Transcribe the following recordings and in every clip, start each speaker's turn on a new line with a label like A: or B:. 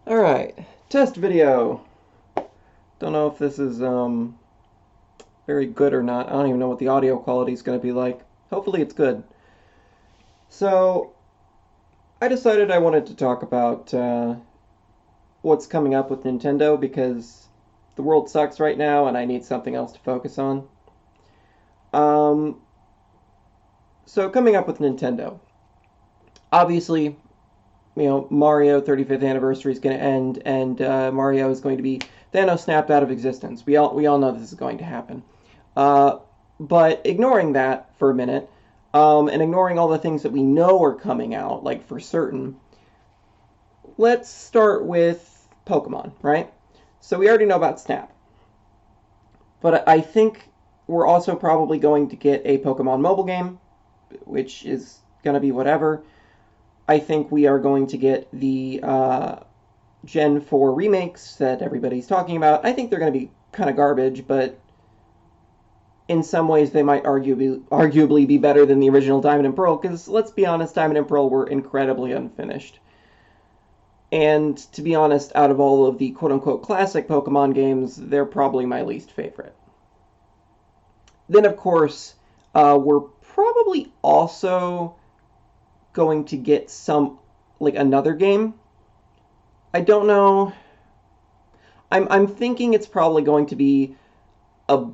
A: Alright, test video. Don't know if this is very good or not. I don't even know what the audio quality is going to be like. Hopefully it's good. So, I decided I wanted to talk about what's coming up with Nintendo because the world sucks right now and I need something else to focus on. Um, so coming up with Nintendo. Obviously, Mario 35th anniversary is going to end, and Mario is going to be Thanos snapped out of existence. We all know this is going to happen. Uh, but ignoring that for a minute, and ignoring all the things that we know are coming out, like for certain, let's start with Pokemon, right? So we already know about Snap, but I think we're also probably going to get a Pokemon mobile game, which is going to be whatever. I think we are going to get the Gen 4 remakes that everybody's talking about. I think they're going to be kind of garbage, but in some ways they might arguably be better than the original Diamond and Pearl, because let's be honest, Diamond and Pearl were incredibly unfinished. And to be honest, out of all of the quote-unquote classic Pokemon games, they're probably my least favorite. Then, of course, we're probably also going to get another game. I don't know. I'm thinking it's probably going to be a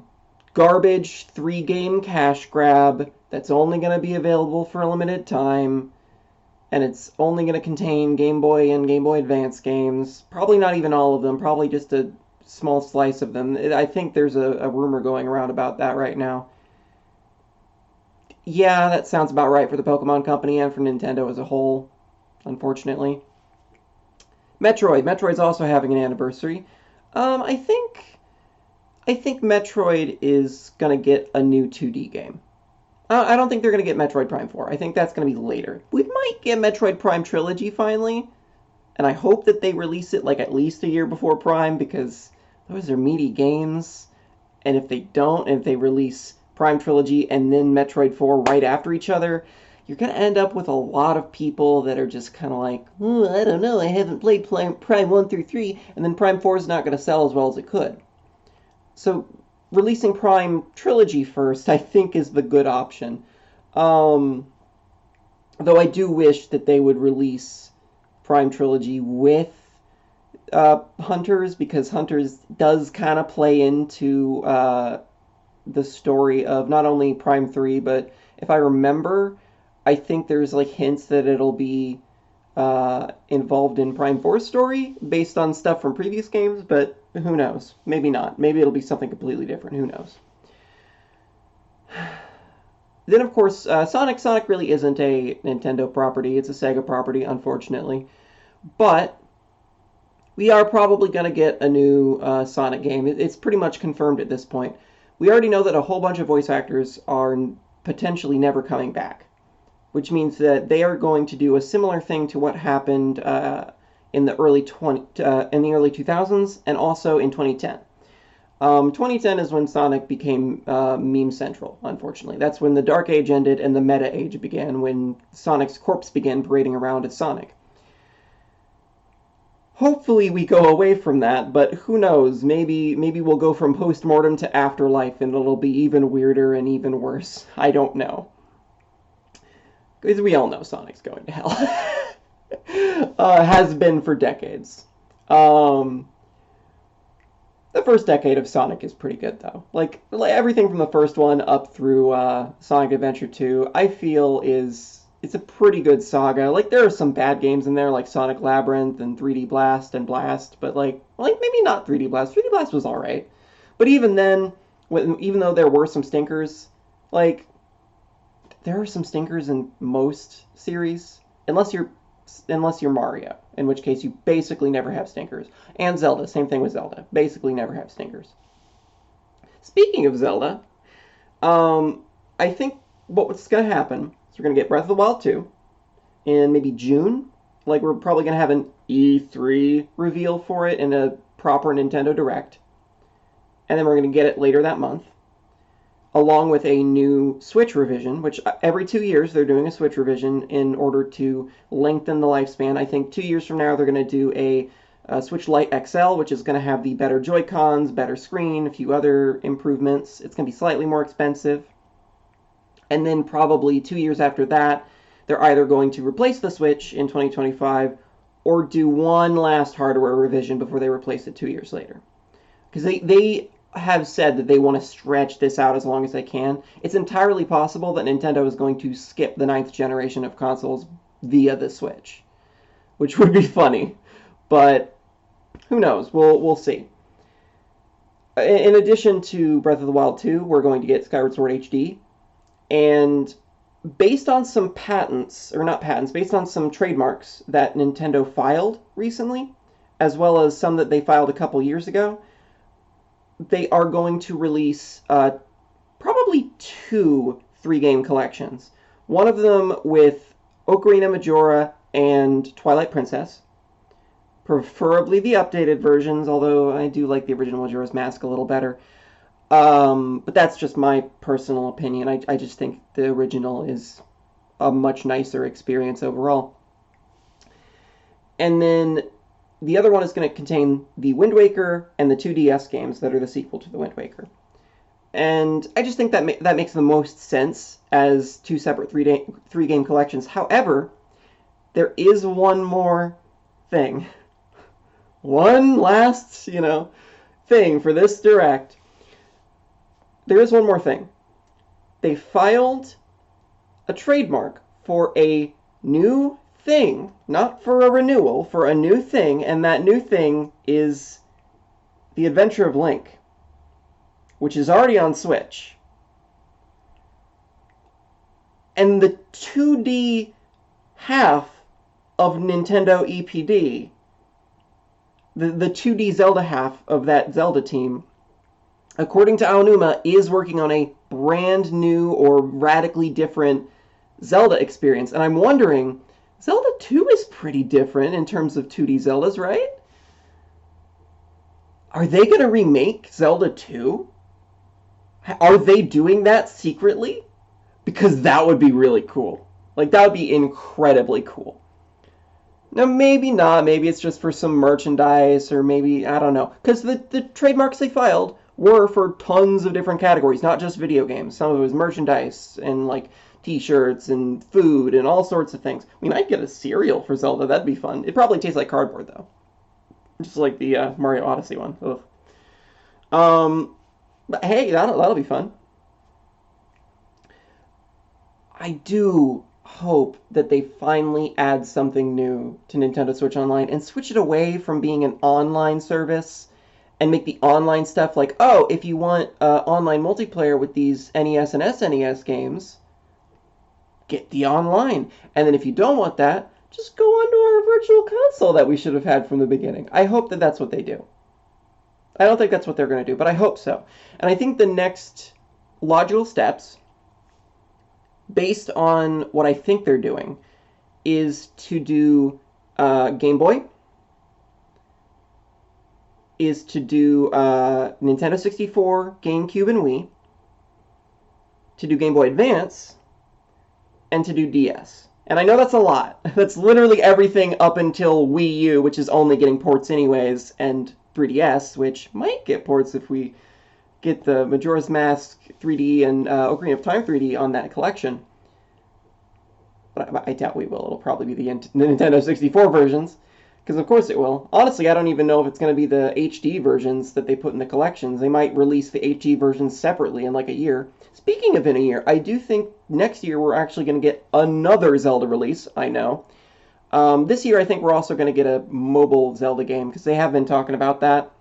A: garbage 3-game cash grab that's only going to be available for a limited time, and it's only going to contain Game Boy and Game Boy Advance games. Probably not even all of them, probably just a small slice of them. I think there's a rumor going around about that right now. Yeah, that sounds about right for the Pokemon Company and for Nintendo as a whole, unfortunately. Metroid's also having an anniversary. I think Metroid is gonna get a new 2D game. I don't think they're gonna get Metroid Prime 4. I think that's gonna be later. We might get Metroid Prime Trilogy finally, and I hope that they release it like at least a year before Prime because those are meaty games. And if they don't, and if they release Prime Trilogy and then Metroid 4 right after each other, you're going to end up with a lot of people that are just kind of like, I don't know, I haven't played Prime 1 through 3, and then Prime 4 is not going to sell as well as it could. So releasing Prime Trilogy first, I think, is the good option. Though I do wish that they would release Prime Trilogy with Hunters, because Hunters does kind of play into the story of not only Prime 3, but if I remember, I think there's like hints that it'll be involved in Prime 4's story based on stuff from previous games, but who knows? Maybe not. Maybe it'll be something completely different. Who knows? Then, of course, Sonic. Sonic really isn't a Nintendo property. It's a Sega property, unfortunately. But we are probably going to get a new Sonic game. It's pretty much confirmed at this point. We already know that a whole bunch of voice actors are potentially never coming back, which means that they are going to do a similar thing to what happened in the early 2000s and also in 2010. 2010 is when Sonic became meme central, unfortunately. That's when the Dark Age ended and the Meta Age began, when Sonic's corpse began parading around as Sonic. Hopefully we go away from that, but who knows? Maybe we'll go from post-mortem to afterlife and it'll be even weirder and even worse. I don't know. Because we all know Sonic's going to hell. Has been for decades. The first decade of Sonic is pretty good, though. Like everything from the first one up through Sonic Adventure 2, I feel it's a pretty good saga. Like, there are some bad games in there, like Sonic Labyrinth and 3D Blast and Blast, but like maybe not 3D Blast. 3D Blast was alright. But even then, even though there were some stinkers, like, there are some stinkers in most series, unless you're Mario, in which case you basically never have stinkers. And Zelda, same thing with Zelda. Basically never have stinkers. Speaking of Zelda, I think what's going to happen is we're going to get Breath of the Wild 2 in maybe June. Like, we're probably going to have an E3 reveal for it in a proper Nintendo Direct. And then we're going to get it later that month, along with a new Switch revision, which every 2 years they're doing a Switch revision in order to lengthen the lifespan. I think 2 years from now they're going to do a Switch Lite XL, which is going to have the better Joy-Cons, better screen, a few other improvements. It's going to be slightly more expensive. And then probably 2 years after that, they're either going to replace the Switch in 2025 or do one last hardware revision before they replace it 2 years later. Because they have said that they want to stretch this out as long as they can. It's entirely possible that Nintendo is going to skip the 9th generation of consoles via the Switch, which would be funny, but who knows? We'll see. In addition to Breath of the Wild 2, we're going to get Skyward Sword HD, and based on some patents, or not patents, based on some trademarks that Nintendo filed recently, as well as some that they filed a couple years ago, they are going to release probably 2 3-game collections. One of them with Ocarina Majora and Twilight Princess, preferably the updated versions, although I do like the original Majora's Mask a little better. But that's just my personal opinion. I just think the original is a much nicer experience overall. And then the other one is going to contain the Wind Waker and the 2DS games that are the sequel to the Wind Waker. And I just think that that makes the most sense as 2 separate 3-game collections. However, there is one more thing. One last, thing for this Direct. There is one more thing. They filed a trademark for a new thing, not for a renewal, for a new thing, and that new thing is The Adventure of Link, which is already on Switch. And the 2D half of Nintendo EPD, the 2D Zelda half of that Zelda team, according to Aonuma, is working on a brand new or radically different Zelda experience. And I'm wondering, Zelda 2 is pretty different in terms of 2D Zeldas, right? Are they going to remake Zelda 2? Are they doing that secretly? Because that would be really cool. Like, that would be incredibly cool. Now, maybe not. Maybe it's just for some merchandise, or maybe, I don't know. Because the trademarks they filed were for tons of different categories, not just video games. Some of it was merchandise and, like, t-shirts and food and all sorts of things. We might get a cereal for Zelda. That'd be fun. It probably tastes like cardboard, though. Just like the Mario Odyssey one. Ugh. But hey, that'll be fun. I do hope that they finally add something new to Nintendo Switch Online and switch it away from being an online service and make the online stuff like, oh, if you want online multiplayer with these NES and SNES games, get the online. And then if you don't want that, just go onto our virtual console that we should have had from the beginning. I hope that that's what they do. I don't think that's what they're going to do, but I hope so. And I think the next logical steps, based on what I think they're doing, is to do Game Boy, is to do Nintendo 64, GameCube, and Wii, to do Game Boy Advance, and to do DS. And I know that's a lot. That's literally everything up until Wii U, which is only getting ports anyways, and 3DS, which might get ports if we get the Majora's Mask 3D and Ocarina of Time 3D on that collection. But I doubt we will. It'll probably be the Nintendo 64 versions, because of course it will. Honestly, I don't even know if it's going to be the HD versions that they put in the collections. They might release the HD versions separately in like a year. Speaking of in a year, I do think next year we're actually going to get another Zelda release, I know. This year I think we're also going to get a mobile Zelda game, because they have been talking about that,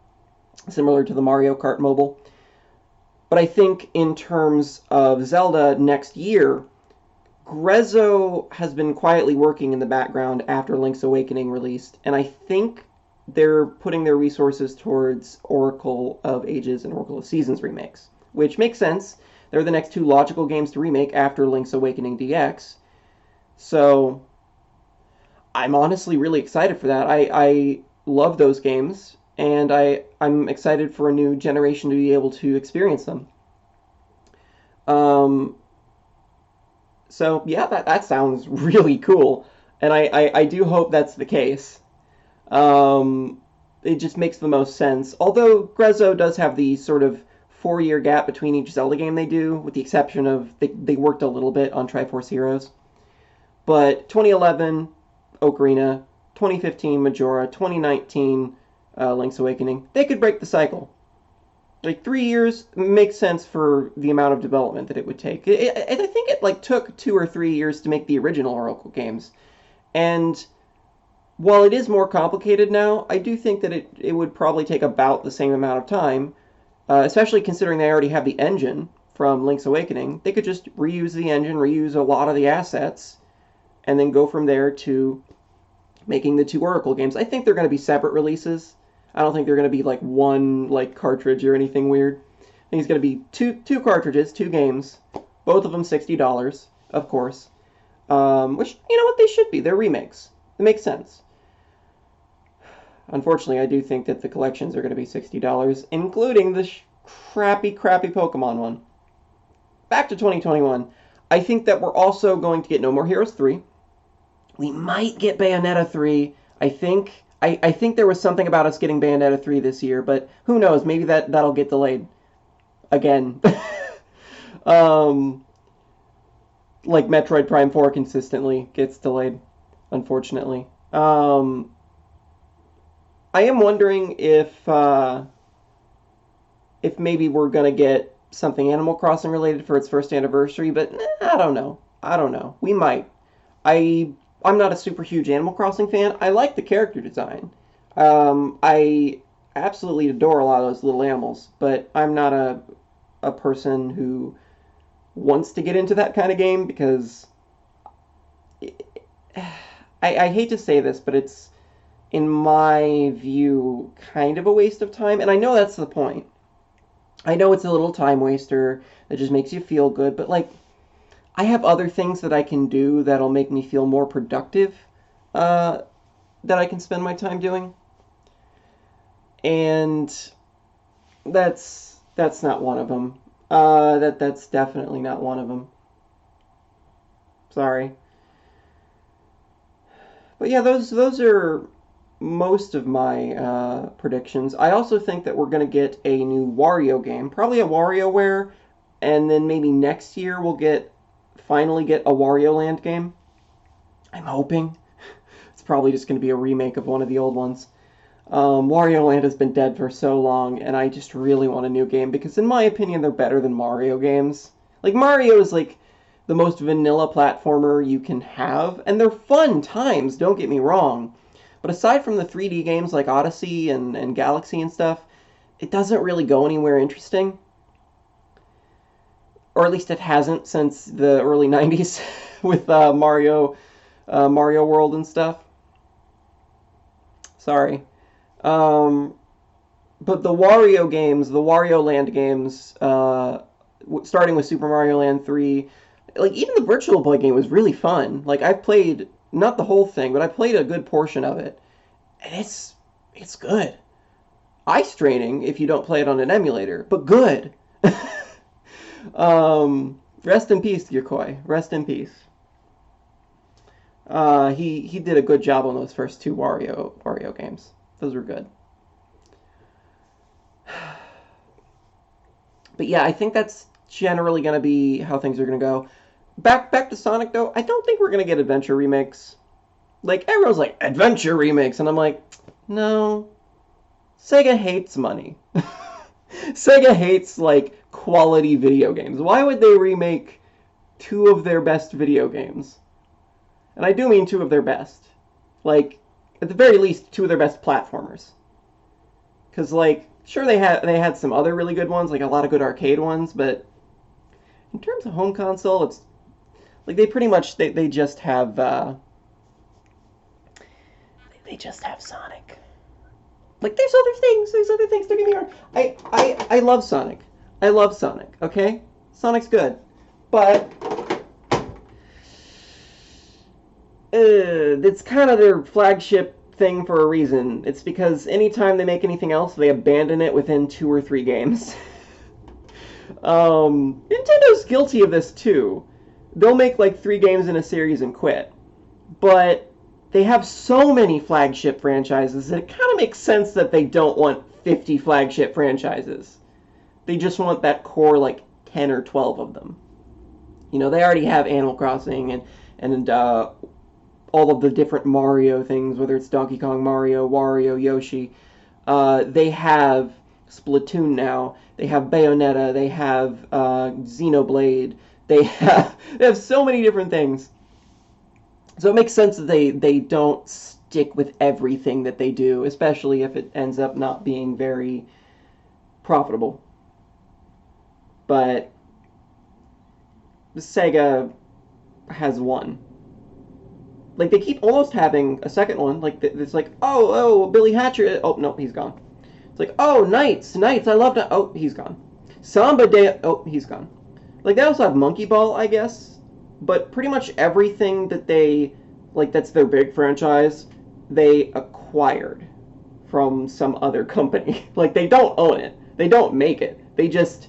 A: similar to the Mario Kart mobile. But I think in terms of Zelda next year, Grezzo has been quietly working in the background after Link's Awakening released, and I think they're putting their resources towards Oracle of Ages and Oracle of Seasons remakes, which makes sense. They're the next 2 logical games to remake after Link's Awakening DX. So I'm honestly really excited for that. I love those games, and I'm excited for a new generation to be able to experience them. So yeah, that sounds really cool, and I do hope that's the case. it just makes the most sense. Although Grezzo does have the sort of 4-year gap between each Zelda game they do, with the exception of they worked a little bit on Triforce Heroes. But 2011, Ocarina, 2015, Majora, 2019, Link's Awakening, they could break the cycle. Like 3 years makes sense for the amount of development that it would take. I think it like took 2 or 3 years to make the original Oracle games, and while it is more complicated now, I do think that it would probably take about the same amount of time, especially considering they already have the engine from Link's Awakening. They could just reuse the engine, reuse a lot of the assets, and then go from there to making the 2 Oracle games. I think they're going to be separate releases. I don't think they're going to be like one like cartridge or anything weird. I think it's going to be two cartridges, 2 games, both of them $60, of course. Which, you know what, they should be. They're remakes. It makes sense. Unfortunately, I do think that the collections are going to be $60, including the crappy Pokemon one. Back to 2021. I think that we're also going to get No More Heroes 3. We might get Bayonetta 3. I think there was something about us getting Bayonetta 3 this year, but who knows? Maybe that'll get delayed again. Like Metroid Prime 4 consistently gets delayed, unfortunately. I am wondering if maybe we're gonna get something Animal Crossing related for its first anniversary, but I don't know. We might. I'm not a super huge Animal Crossing fan. I like the character design. I absolutely adore a lot of those little animals, but I'm not a person who wants to get into that kind of game because I hate to say this, but it's, in my view, kind of a waste of time. And I know that's the point. I know it's a little time waster that just makes you feel good, but like, I have other things that I can do that'll make me feel more productive, that I can spend my time doing. And that's not one of them. That's definitely not one of them. Sorry. But yeah, those are most of my predictions. I also think that we're going to get a new Wario game, probably a WarioWare, and then maybe next year we'll finally get a Wario Land game. I'm hoping. It's probably just going to be a remake of one of the old ones. Wario Land has been dead for so long, and I just really want a new game, because in my opinion, they're better than Mario games. Like, Mario is like the most vanilla platformer you can have, and they're fun times, don't get me wrong. But aside from the 3D games like Odyssey and Galaxy and stuff, it doesn't really go anywhere interesting. Or at least it hasn't since the early 90s with Mario World and stuff. Sorry. But the Wario games, the Wario Land games, starting with Super Mario Land 3, like even the Virtual Boy game was really fun. Like I played, not the whole thing, but I played a good portion of it. And it's good. Eye straining if you don't play it on an emulator, but good. Rest in peace, Yokoi. Rest in peace. He did a good job on those first 2 Wario games. Those were good. But yeah, I think that's generally going to be how things are going to go. Back to Sonic, though, I don't think we're going to get adventure remakes. Like, everyone's like, adventure remakes, and I'm like, no. Sega hates money. Sega hates, like, quality video games. Why would they remake 2 of their best video games? And I do mean 2 of their best. Like, at the very least, 2 of their best platformers. Because, like, sure they had some other really good ones, like a lot of good arcade ones, but in terms of home console, it's like they pretty much they just have Sonic. Like there's other things. Don't get me wrong. I love Sonic. I love Sonic. Okay, Sonic's good, but it's kind of their flagship thing for a reason. It's because anytime they make anything else, they abandon it within 2 or 3 games. Nintendo's guilty of this too. They'll make like 3 games in a series and quit. But they have so many flagship franchises that it kind of makes sense that they don't want 50 flagship franchises. They just want that core, like, 10 or 12 of them. You know, they already have Animal Crossing and all of the different Mario things, whether it's Donkey Kong, Mario, Wario, Yoshi. They have Splatoon now. They have Bayonetta. They have Xenoblade. They have so many different things. So it makes sense that they don't stick with everything that they do, especially if it ends up not being very profitable. But Sega has one. Like, they keep almost having a second one. Like, it's like, oh, Billy Hatcher. Oh, no, he's gone. It's like, oh, Knights, I love that. Oh, he's gone. Samba Day. Oh, he's gone. Like, they also have Monkey Ball, I guess. But pretty much everything that they, like, that's their big franchise, they acquired from some other company. Like, they don't own it. They don't make it. They just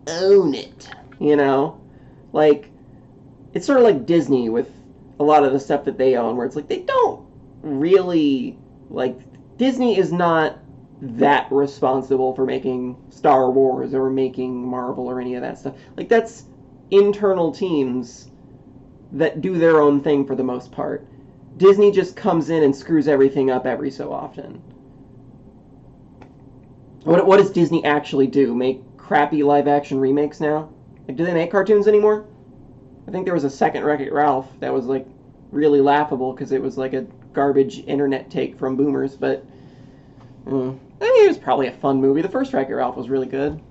A: own it, you know? Like, it's sort of like Disney with a lot of the stuff that they own, where it's like, they don't really, like, Disney is not that responsible for making Star Wars or making Marvel or any of that stuff. Like, that's internal teams that do their own thing for the most part. Disney just comes in and screws everything up every so often. What does Disney actually do? Make crappy live-action remakes now? Like, do they make cartoons anymore? I think there was a second Wreck-It Ralph that was, like, really laughable because it was, like, a garbage internet take from boomers, but I mean, it was probably a fun movie. The first Wreck-It Ralph was really good.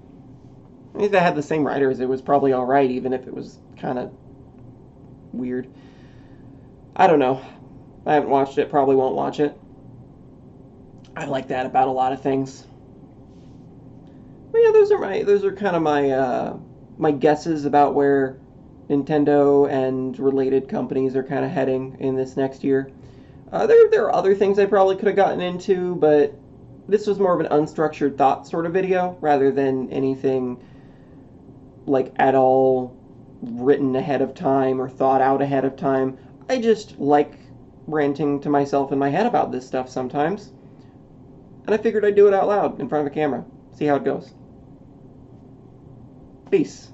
A: I mean, if they had the same writers, it was probably alright, even if it was kind of weird. I don't know. I haven't watched it, probably won't watch it. I like that about a lot of things. But yeah, those are kind of my guesses about where Nintendo and related companies are kind of heading in this next year. There are other things I probably could have gotten into, but this was more of an unstructured thought sort of video rather than anything like at all written ahead of time or thought out ahead of time. I just like ranting to myself in my head about this stuff sometimes, and I figured I'd do it out loud in front of a camera. See how it goes. Peace.